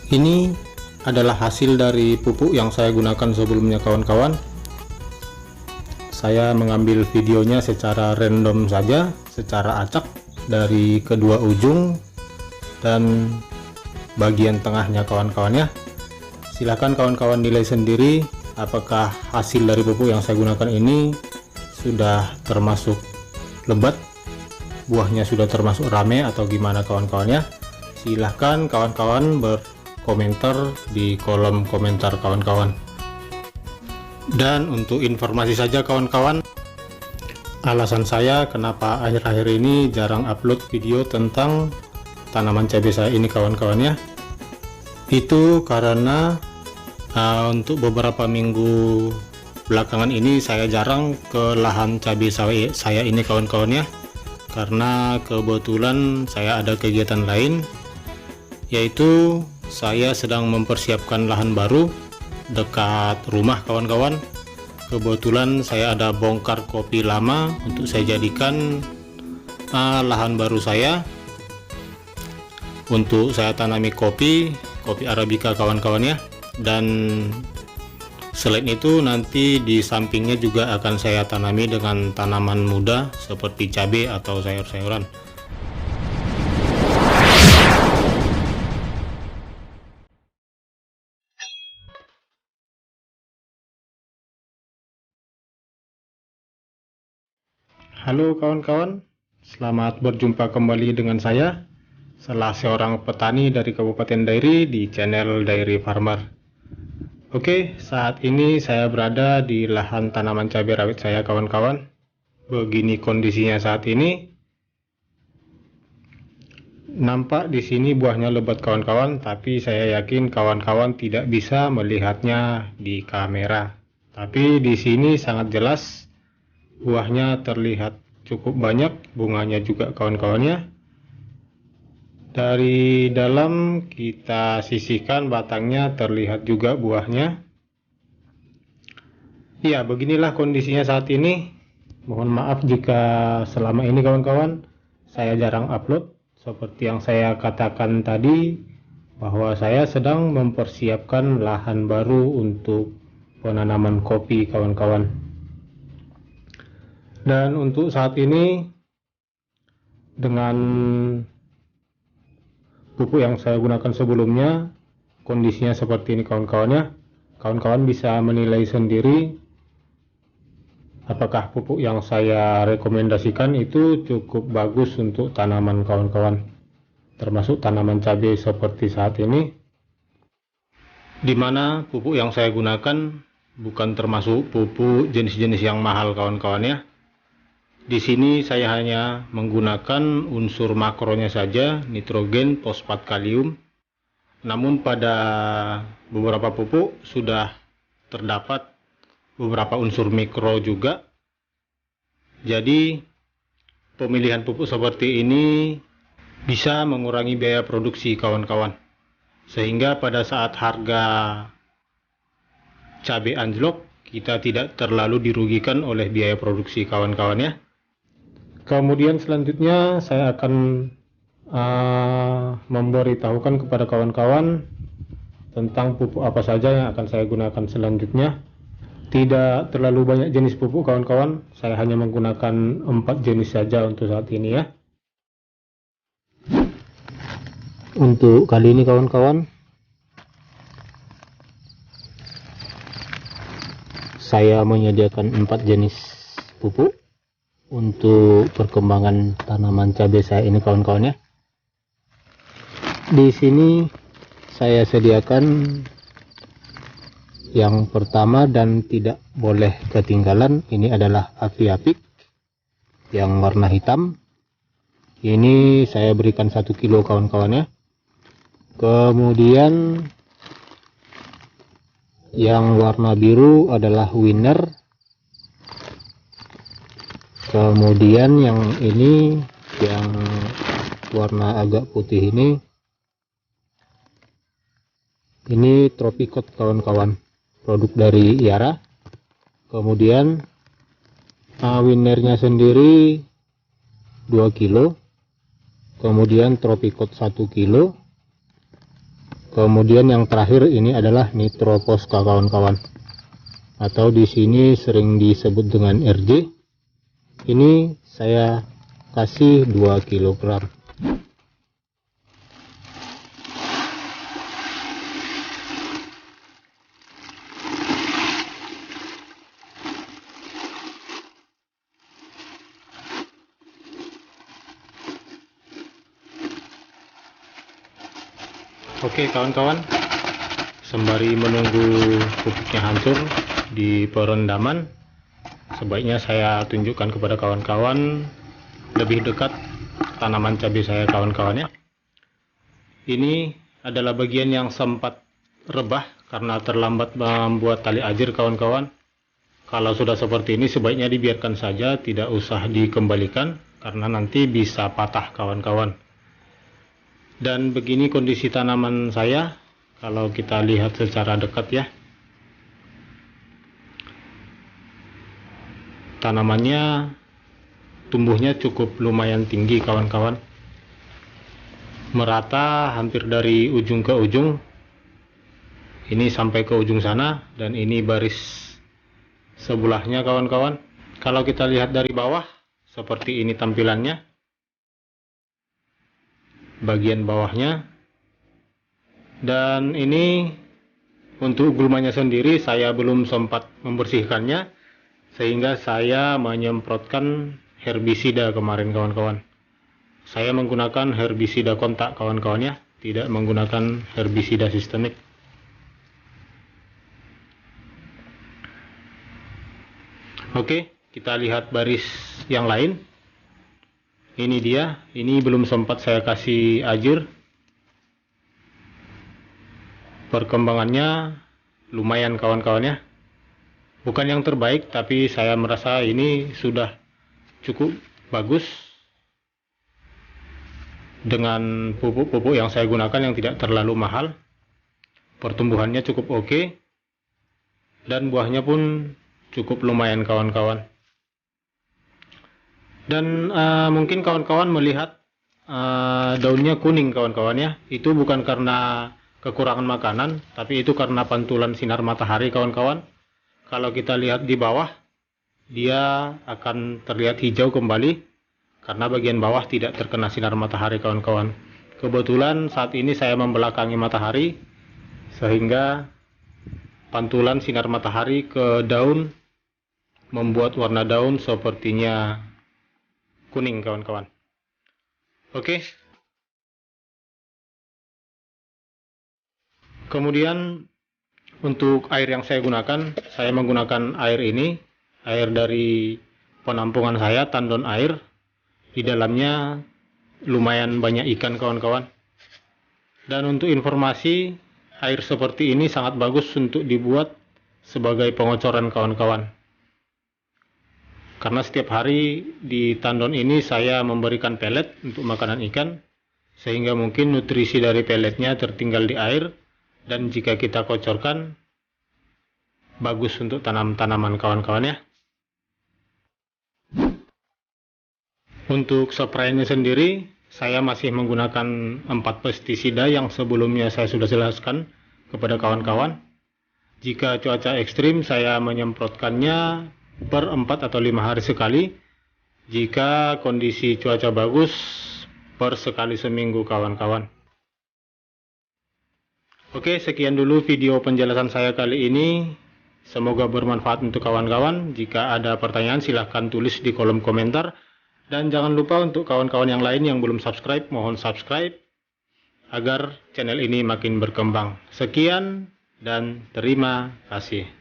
Ini adalah hasil dari pupuk yang saya gunakan sebelumnya kawan-kawan. Saya mengambil videonya secara random saja, secara acak dari kedua ujung dan bagian tengahnya kawan-kawan ya. Silahkan kawan-kawan nilai sendiri apakah hasil dari pupuk yang saya gunakan ini sudah termasuk lebat, buahnya sudah termasuk rame atau gimana kawan-kawan ya. Silahkan kawan-kawan berkomentar di kolom komentar kawan-kawan. Dan untuk informasi saja kawan-kawan, alasan saya kenapa akhir-akhir ini jarang upload video tentang tanaman cabai saya ini kawan-kawan ya, itu karena untuk beberapa minggu belakangan ini saya jarang ke lahan cabai saya ini kawan-kawan ya, karena kebetulan saya ada kegiatan lain, yaitu saya sedang mempersiapkan lahan baru dekat rumah kawan-kawan. Kebetulan saya ada bongkar kopi lama untuk saya jadikan lahan baru saya untuk saya tanami kopi arabica kawan-kawan ya. Dan selain itu nanti di sampingnya juga akan saya tanami dengan tanaman muda seperti cabai atau sayur-sayuran. Halo kawan-kawan, selamat berjumpa kembali dengan saya, salah seorang petani dari Kabupaten Dairi di channel Dairi Farmer. Oke, saat ini saya berada di lahan tanaman cabai rawit saya kawan-kawan. Begini kondisinya saat ini. Nampak di sini buahnya lebat kawan-kawan, tapi saya yakin kawan-kawan tidak bisa melihatnya di kamera. Tapi di sini sangat jelas buahnya terlihat cukup banyak, bunganya juga kawan-kawannya. Dari dalam kita sisihkan batangnya, terlihat juga buahnya. Ya, beginilah kondisinya saat ini. Mohon maaf jika selama ini kawan-kawan saya jarang upload. Seperti yang saya katakan tadi, bahwa saya sedang mempersiapkan lahan baru untuk penanaman kopi kawan-kawan. Dan untuk saat ini dengan pupuk yang saya gunakan sebelumnya, kondisinya seperti ini kawan-kawannya. Kawan-kawan bisa menilai sendiri apakah pupuk yang saya rekomendasikan itu cukup bagus untuk tanaman kawan-kawan, termasuk tanaman cabai seperti saat ini, dimana pupuk yang saya gunakan bukan termasuk pupuk jenis-jenis yang mahal kawan-kawan ya. Di sini saya hanya menggunakan unsur makronya saja, nitrogen, fosfat, kalium. Namun pada beberapa pupuk sudah terdapat beberapa unsur mikro juga. Jadi pemilihan pupuk seperti ini bisa mengurangi biaya produksi kawan-kawan. Sehingga pada saat harga cabai anjlok, kita tidak terlalu dirugikan oleh biaya produksi kawan-kawan ya. Kemudian selanjutnya saya akan memberitahukan kepada kawan-kawan tentang pupuk apa saja yang akan saya gunakan selanjutnya. Tidak terlalu banyak jenis pupuk kawan-kawan, saya hanya menggunakan 4 jenis saja untuk saat ini ya. Untuk kali ini kawan-kawan, saya menyediakan 4 jenis pupuk untuk perkembangan tanaman cabai saya ini kawan-kawan ya. Di sini saya sediakan yang pertama dan tidak boleh ketinggalan, ini adalah Aviapic yang warna hitam. Ini saya berikan 1 kilo kawan-kawan ya. Kemudian yang warna biru adalah Winner. Kemudian yang ini yang warna agak putih ini Tropicot kawan-kawan, produk dari Yara. Kemudian Winnernya sendiri 2 kilo, kemudian Tropicot 1 kilo, Kemudian yang terakhir ini adalah Nitroposca kawan-kawan, atau di sini sering disebut dengan RJ. Ini saya kasih 2 kg. Oke kawan-kawan, sembari menunggu pupuknya hancur di perendaman, sebaiknya saya tunjukkan kepada kawan-kawan lebih dekat tanaman cabai saya kawan-kawan ya. Ini adalah bagian yang sempat rebah karena terlambat membuat tali ajir kawan-kawan. Kalau sudah seperti ini sebaiknya dibiarkan saja, tidak usah dikembalikan karena nanti bisa patah kawan-kawan. Dan begini kondisi tanaman saya kalau kita lihat secara dekat ya. Tanamannya tumbuhnya cukup lumayan tinggi kawan-kawan, merata hampir dari ujung ke ujung. Ini sampai ke ujung sana, dan ini baris sebelahnya kawan-kawan. Kalau kita lihat dari bawah, seperti ini tampilannya, bagian bawahnya. Dan ini untuk gulmanya sendiri saya belum sempat membersihkannya, sehingga saya menyemprotkan herbisida kemarin kawan-kawan. Saya menggunakan herbisida kontak kawan-kawan ya, tidak menggunakan herbisida sistemik. Oke, kita lihat baris yang lain. Ini dia, ini belum sempat saya kasih ajir. Perkembangannya lumayan kawan-kawan ya. Bukan yang terbaik, tapi saya merasa ini sudah cukup bagus dengan pupuk-pupuk yang saya gunakan yang tidak terlalu mahal. Pertumbuhannya cukup oke, dan buahnya pun cukup lumayan kawan-kawan. Dan mungkin kawan-kawan melihat daunnya kuning kawan-kawan ya. Itu bukan karena kekurangan makanan, tapi itu karena pantulan sinar matahari kawan-kawan. Kalau kita lihat di bawah, dia akan terlihat hijau kembali karena bagian bawah tidak terkena sinar matahari kawan-kawan. Kebetulan saat ini saya membelakangi matahari, sehingga pantulan sinar matahari ke daun membuat warna daun sepertinya kuning kawan-kawan. Oke. Kemudian untuk air yang saya gunakan, saya menggunakan air ini, air dari penampungan saya, tandon air. Di dalamnya lumayan banyak ikan kawan-kawan. Dan untuk informasi, air seperti ini sangat bagus untuk dibuat sebagai pengocoran kawan-kawan. Karena setiap hari di tandon ini saya memberikan pelet untuk makanan ikan, sehingga mungkin nutrisi dari peletnya tertinggal di air, dan jika kita kocorkan, bagus untuk tanaman kawan-kawan ya. Untuk spraynya sendiri, saya masih menggunakan 4 pestisida yang sebelumnya saya sudah jelaskan kepada kawan-kawan. Jika cuaca ekstrim, saya menyemprotkannya per 4 atau 5 hari sekali. Jika kondisi cuaca bagus, per sekali seminggu kawan-kawan. Oke, sekian dulu video penjelasan saya kali ini. Semoga bermanfaat untuk kawan-kawan. Jika ada pertanyaan silahkan tulis di kolom komentar. Dan jangan lupa untuk kawan-kawan yang lain yang belum subscribe, mohon subscribe agar channel ini makin berkembang. Sekian dan terima kasih.